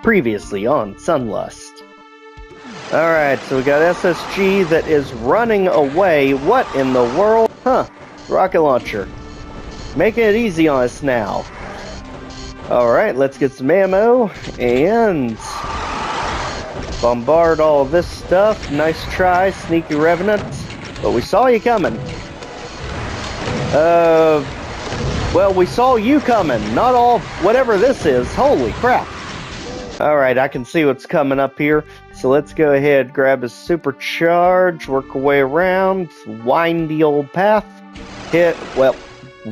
Previously on Sunlust. Alright, so we got SSG that is running away. What in the world? Huh. Rocket launcher. Making it easy on us now. Alright, let's get some ammo and bombard all this stuff. Nice try, sneaky revenant. But we saw you coming. Well, we saw you coming. Not all, whatever this is. Holy crap. Alright, I can see what's coming up here. So let's go ahead, grab a supercharge, work our way around, wind the old path, hit,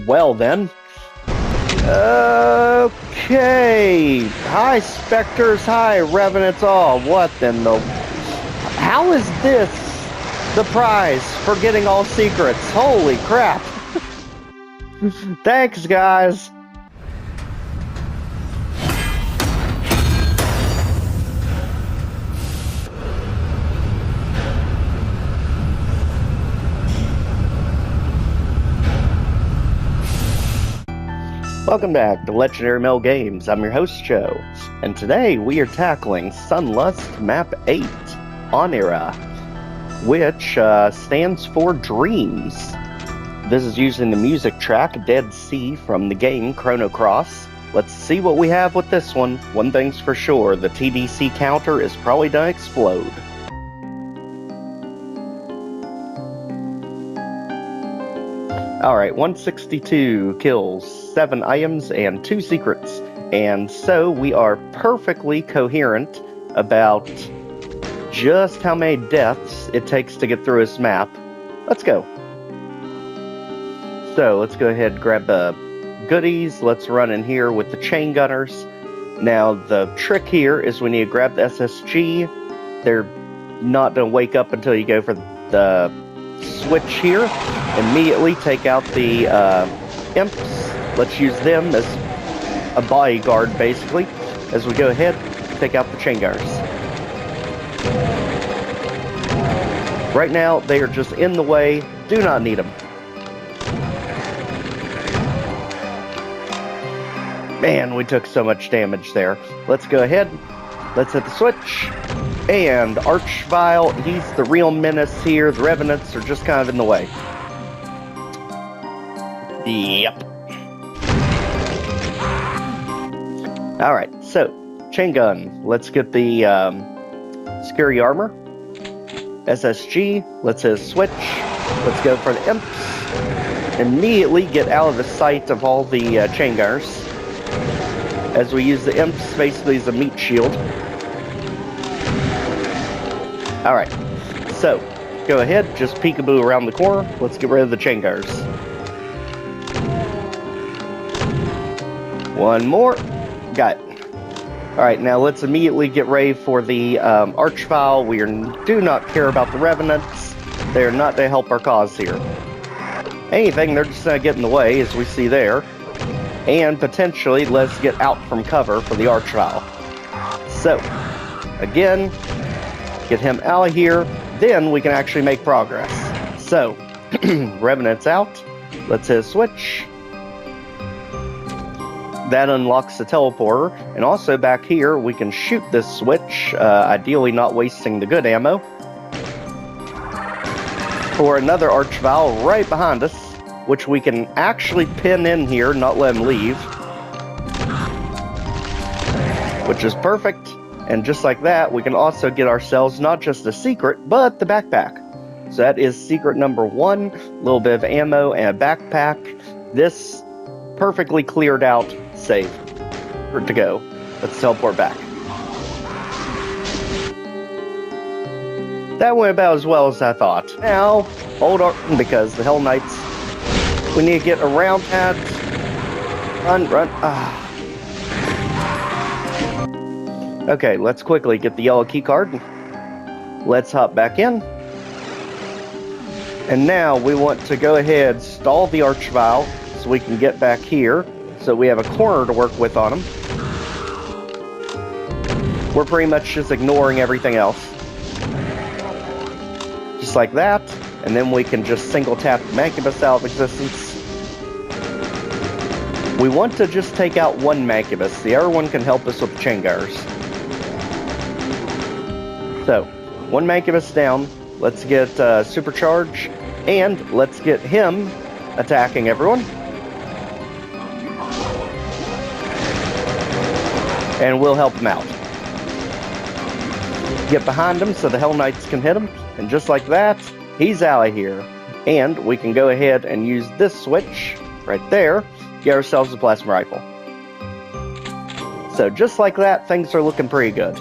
well then. Okay. Hi, Spectres, hi, Revenants all. What then the... How is this the prize for getting all secrets? Holy crap. Thanks, guys. Welcome back to Legendary Mail Games. I'm your host, Joe, and today we are tackling Sunlust Map 8, Oneira, which stands for Dreams. This is using the music track Dead Sea from the game Chrono Cross. Let's see what we have with this one. One thing's for sure, the TDC counter is probably gonna explode. Alright, 162 kills, 7 items, and 2 secrets. And so we are perfectly coherent about just how many deaths it takes to get through this map. Let's go. So let's go ahead and grab the goodies. Let's run in here with the chain gunners. Now the trick here is when you grab the SSG, they're not going to wake up until you go for the switch here. Immediately take out the imps. Let's use them as a bodyguard, basically, as we go ahead, take out the chain gunners. Right now, they are just in the way. Do not need them. Man, we took so much damage there. Let's go ahead. Let's hit the switch. And Archvile, he's the real menace here. The Revenants are just kind of in the way. Yep. Alright, so, chain gun. Let's get the scary armor. SSG, let's hit a switch. Let's go for the imps. Immediately get out of the sight of all the chain gunners. As we use the imps basically as a meat shield. Alright, so, go ahead, just peekaboo around the corner. Let's get rid of the chain gunners. One more. Got it. Alright, now let's immediately get ready for the Archvile. We do not care about the Revenants. They are not to help our cause here. Anything, they're just going to get in the way, as we see there. And potentially, let's get out from cover for the Archvile. So, again, get him out of here. Then we can actually make progress. So, Revenant's out. Let's hit a switch. That unlocks the teleporter, and also back here we can shoot this switch, ideally not wasting the good ammo, for another Archvile right behind us, which we can actually pin in here, not let him leave, which is perfect. And just like that, we can also get ourselves not just a secret, but the backpack. So that is secret number 1, a little bit of ammo and a backpack. This perfectly cleared out. Save. Good to go. Let's teleport back. That went about as well as I thought. Now, hold on, because the Hell Knights, we need to get around that. Run. Okay, let's quickly get the yellow key card. Let's hop back in. And now we want to go ahead, stall the Archvile, so we can get back here. So we have a corner to work with on them. We're pretty much just ignoring everything else. Just like that. And then we can just single tap the Mancubus out of existence. We want to just take out one Mancubus. The other one can help us with the chain gunners. So, one Mancubus down. Let's get Supercharge, and let's get him attacking everyone. And we'll help him out. Get behind him so the Hell Knights can hit him, and just like that, he's out of here. And we can go ahead and use this switch right there, get ourselves a plasma rifle. So just like that, things are looking pretty good.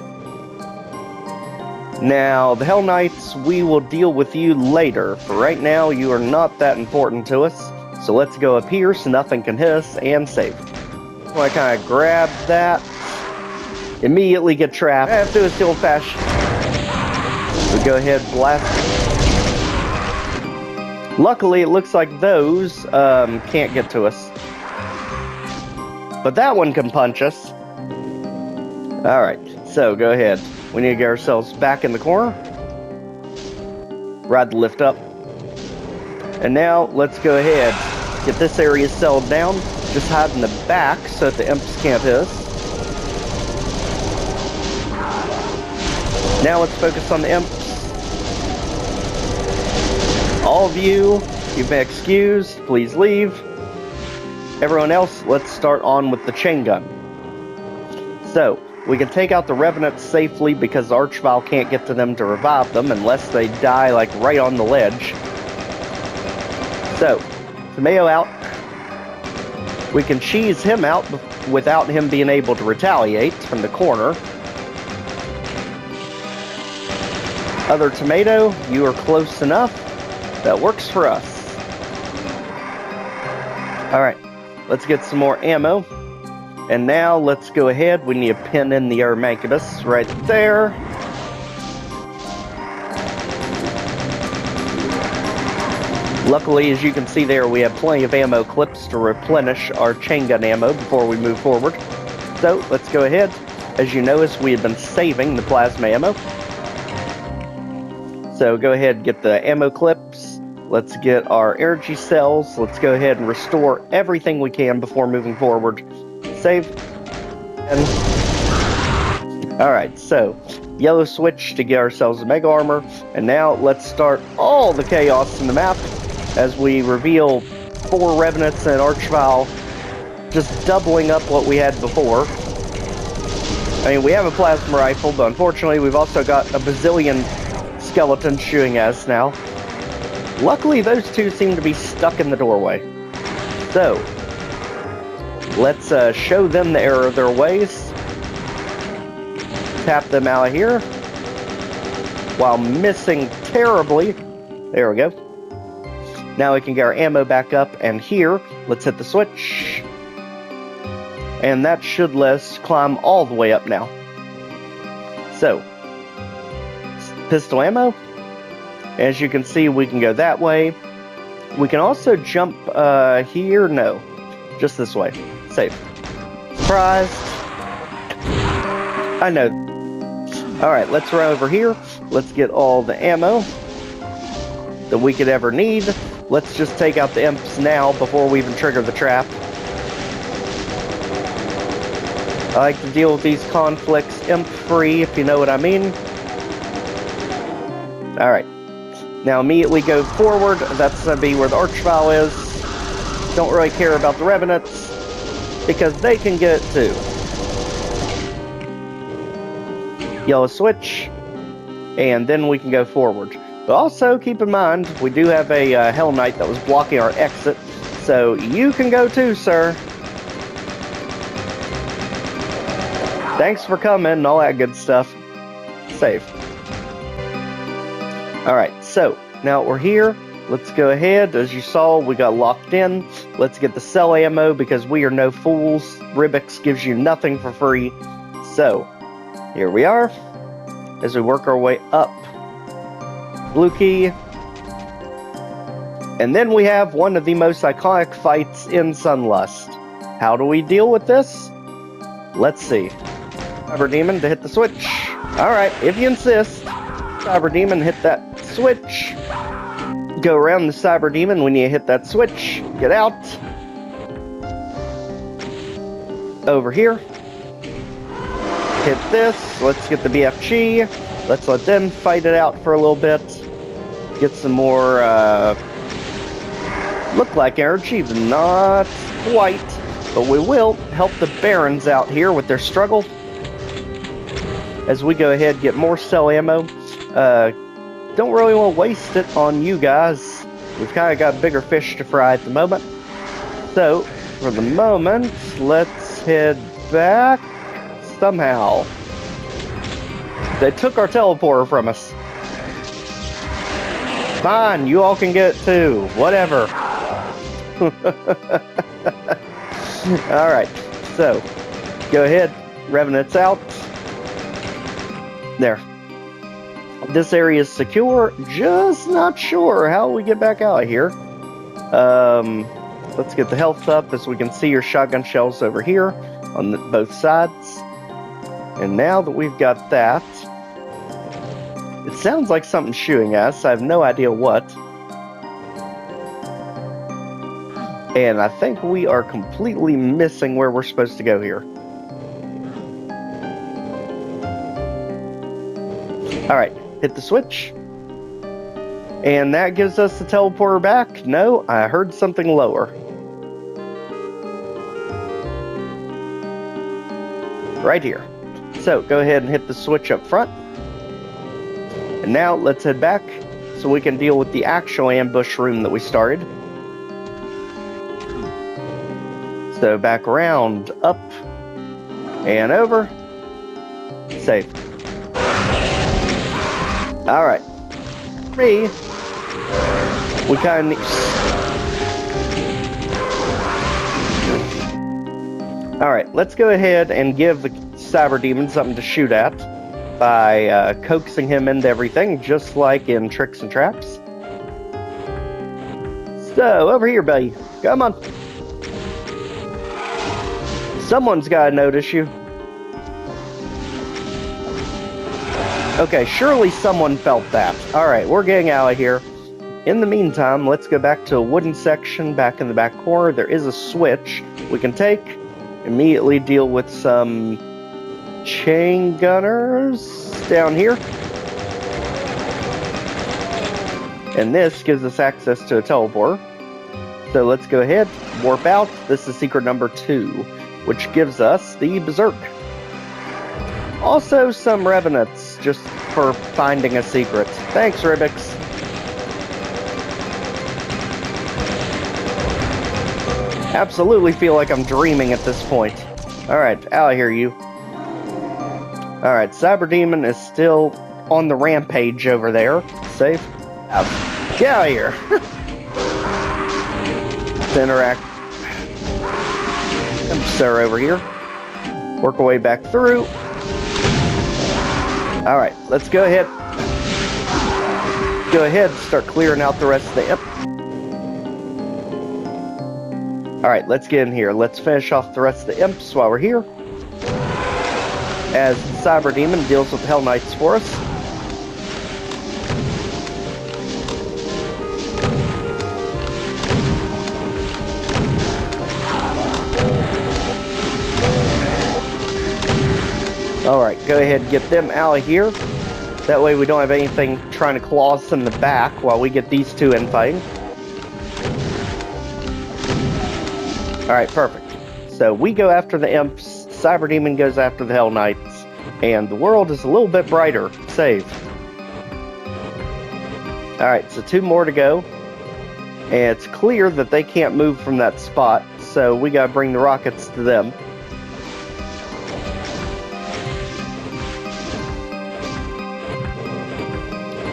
Now, the Hell Knights, we will deal with you later. For right now, you are not that important to us. So let's go up here so nothing can hit us and save. So I kind of grab that. Immediately get trapped. I have to do a old fashioned. We go ahead, blast. Luckily, it looks like those can't get to us. But that one can punch us. Alright, so go ahead. We need to get ourselves back in the corner. Ride the lift up. And now, let's go ahead. Get this area settled down. Just hide in the back so that the imps can't hit us. Now let's focus on the imps. All of you, you've been excused. Please leave. Everyone else, let's start on with the chain gun. So, we can take out the Revenants safely because the Archvile can't get to them to revive them unless they die like right on the ledge. So, Tomato out. We can cheese him out without him being able to retaliate from the corner. Other Tomato, you are close enough. That works for us. Alright, let's get some more ammo. And now let's go ahead. We need to pin in the Mancubus right there. Luckily, as you can see there, we have plenty of ammo clips to replenish our chain gun ammo before we move forward. So, let's go ahead. As you notice, we have been saving the plasma ammo. So, go ahead and get the ammo clips. Let's get our energy cells. Let's go ahead and restore everything we can before moving forward. Save. And alright, so yellow switch to get ourselves a mega armor. And now let's start all the chaos in the map as we reveal 4 Revenants and Archvile, just doubling up what we had before. I mean, we have a plasma rifle, but unfortunately we've also got a bazillion skeletons shooting at us now. Luckily, those two seem to be stuck in the doorway. So, let's show them the error of their ways. Tap them out of here. While missing terribly. There we go. Now we can get our ammo back up, and here, let's hit the switch. And that should let us climb all the way up now. So, pistol ammo. As you can see, we can go that way. We can also jump here. No, just this way. Safe. Surprised. I know. Alright, let's run over here. Let's get all the ammo that we could ever need. Let's just take out the imps now before we even trigger the trap. I like to deal with these conflicts imp-free, if you know what I mean. Alright. Now immediately go forward. That's going to be where the Archvile is. Don't really care about the Revenants, because they can get it too. Yellow switch. And then we can go forward. But also, keep in mind, we do have a Hell Knight that was blocking our exit. So, you can go too, sir. Thanks for coming and all that good stuff. Save. Alright, so, now we're here. Let's go ahead. As you saw, we got locked in. Let's get the cell ammo because we are no fools. Ribbiks gives you nothing for free. So, here we are. As we work our way up. Blue key. And then we have one of the most iconic fights in Sunlust. How do we deal with this? Let's see. Cyber Demon to hit the switch. Alright, if you insist. Cyber Demon, hit that switch. Go around the Cyber Demon when you hit that switch. Get out. Over here. Hit this. Let's get the BFG. Let's let them fight it out for a little bit. Get some more, look like energy, but not quite. But we will help the Barons out here with their struggle. As we go ahead and get more cell ammo. Don't really want to waste it on you guys. We've kind of got bigger fish to fry at the moment. So, for the moment, let's head back somehow. They took our teleporter from us. Fine, you all can get it too. Whatever. Alright, so, go ahead. Revenant's out. There. This area is secure. Just not sure how we get back out of here. Let's get the health up as we can see your shotgun shells over here on both sides. And now that we've got that, it sounds like something's shooting at us. I have no idea what. And I think we are completely missing where we're supposed to go here. Alright, hit the switch. And that gives us the teleporter back. No, I heard something lower. Right here. So, go ahead and hit the switch up front. And now, let's head back so we can deal with the actual ambush room that we started. So, back around, up, and over. Save. Alright. 3. We kind of... Alright, let's go ahead and give the Cyber Demon something to shoot at by coaxing him into everything, just like in Tricks and Traps. So, over here, buddy. Come on. Someone's got to notice you. Okay, surely someone felt that. Alright, we're getting out of here. In the meantime, let's go back to a wooden section back in the back corner. There is a switch we can take. Immediately deal with some chain gunners down here. And this gives us access to a teleporter. So let's go ahead, warp out. This is secret number 2, which gives us the Berserk. Also some Revenants, just for finding a secret. Thanks, Ribbiks. Absolutely feel like I'm dreaming at this point. Alright, out of here, you. Alright, Cyber Demon is still on the rampage over there. Safe. Out. Get out of here. Let's interact. Sarah over here. Work our way back through. Alright, let's go ahead. Go ahead and start clearing out the rest of the imp. Alright, let's get in here. Let's finish off the rest of the imps while we're here. As the Cyber Demon deals with the Hell Knights for us. Alright, go ahead and get them out of here. That way we don't have anything trying to claw us in the back while we get these two in fighting. Alright, perfect. So we go after the imps, Cyber Demon goes after the Hell Knights, and the world is a little bit brighter. Save. Alright, so 2 more to go. And it's clear that they can't move from that spot, so we gotta bring the rockets to them.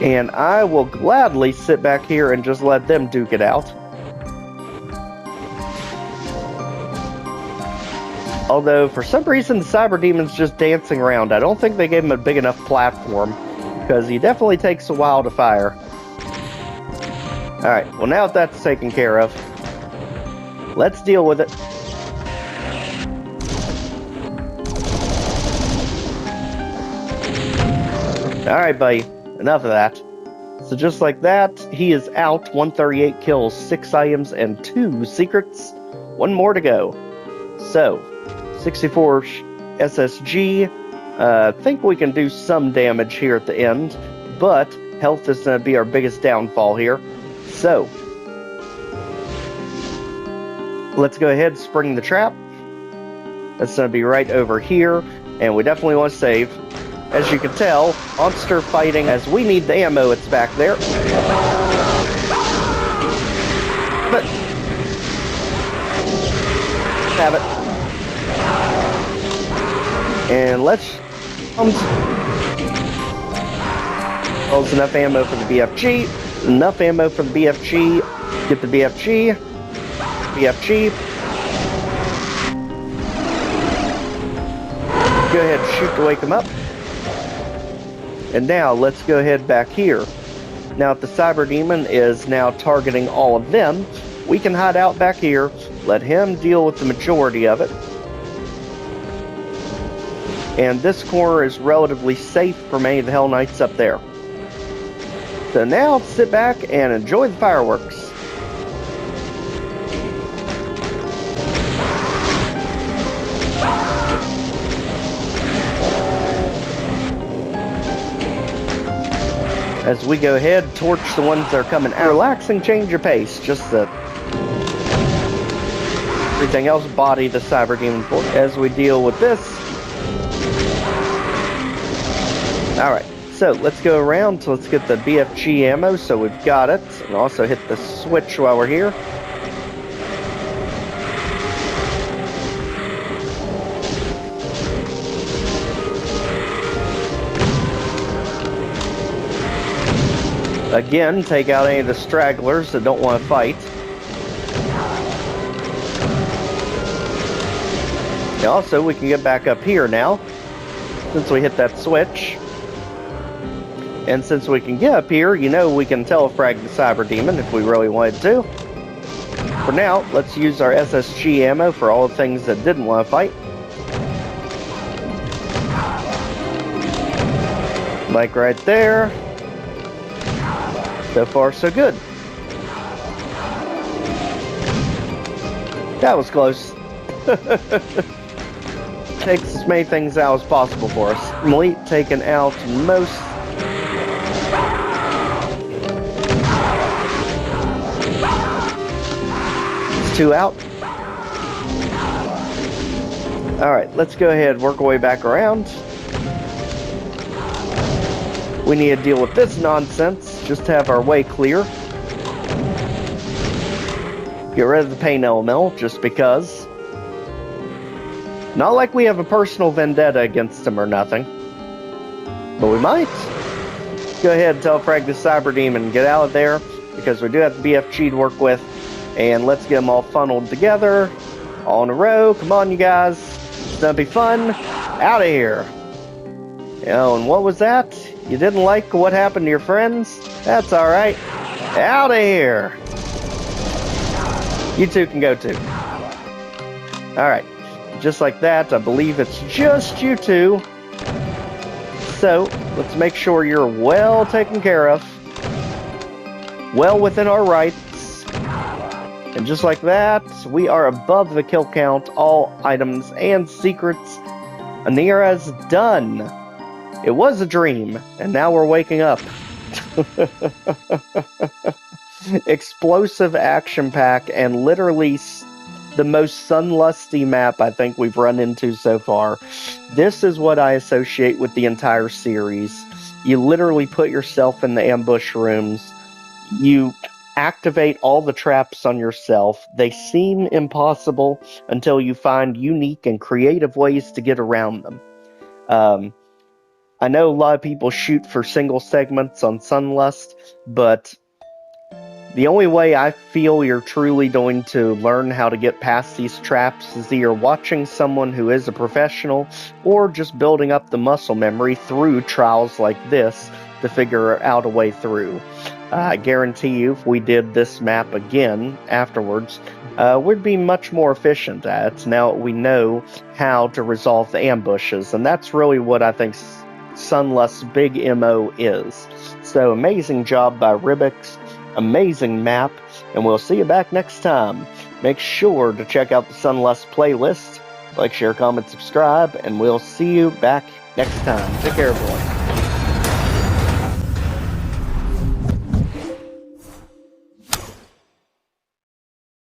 And I will gladly sit back here and just let them duke it out. Although, for some reason, the Cyber Demon's just dancing around. I don't think they gave him a big enough platform, because he definitely takes a while to fire. Alright, well now that that's taken care of, let's deal with it. Alright, buddy. Enough of that. So just like that, he is out. 138 kills, 6 items, and 2 secrets. 1 more to go. So, 64 SSG, I think we can do some damage here at the end, but health is going to be our biggest downfall here. So, let's go ahead and spring the trap. That's going to be right over here, and we definitely want to save. As you can tell, monster fighting, as we need the ammo, it's back there. But have it. And let's holds enough ammo for the BFG. Enough ammo for the BFG. Get the BFG. BFG. Go ahead and shoot to wake him up. And now let's go ahead back here. Now if the Cyber Demon is now targeting all of them, we can hide out back here, let him deal with the majority of it. And this corner is relatively safe from any of the Hell Knights up there. So now sit back and enjoy the fireworks. As we go ahead, torch the ones that are coming out. Relax and change your pace. Just the everything else, body the Cyber Demon for. As we deal with this. Alright, so let's go around. So let's get the BFG ammo. So we've got it. And also hit the switch while we're here. Again, take out any of the stragglers that don't want to fight. And also, we can get back up here now, since we hit that switch. And since we can get up here, you know we can telefrag the Cyber Demon if we really wanted to. For now, let's use our SSG ammo for all the things that didn't want to fight. Like right there. So far, so good. That was close. Takes as many things out as possible for us. Elite taking out most. It's 2 out. Alright, let's go ahead, work our way back around. We need to deal with this nonsense. Just to have our way clear. Get rid of the pain elemental, just because. Not like we have a personal vendetta against him or nothing. But we might. Go ahead and telefrag the Cyber Demon and get out of there, because we do have the BFG to work with. And let's get them all funneled together. All in a row. Come on, you guys. It's gonna be fun. Out of here. Oh, and what was that? You didn't like what happened to your friends? That's alright. Out of here! You two can go too. Alright. Just like that, I believe it's just you two. So, let's make sure you're well taken care of. Well within our rights. And just like that, we are above the kill count, all items and secrets. Oneira's done. It was a dream, and now we're waking up. Explosive action pack, and literally the most Sunlusty map I think we've run into so far. This is what I associate with the entire series. You literally put yourself in the ambush rooms. You activate all the traps on yourself. They seem impossible until you find unique and creative ways to get around them. I know a lot of people shoot for single segments on Sunlust, but the only way I feel you're truly going to learn how to get past these traps is either watching someone who is a professional or just building up the muscle memory through trials like this to figure out a way through. I guarantee you if we did this map again afterwards, we'd be much more efficient at it. Now we know how to resolve the ambushes, and that's really what I think Sunlust's big MO is. So amazing job by Ribbiks, amazing map, and we'll see you back next time. Make sure to check out the Sunlust playlist, like, share, comment, subscribe, and we'll see you back next time. Take care, everyone.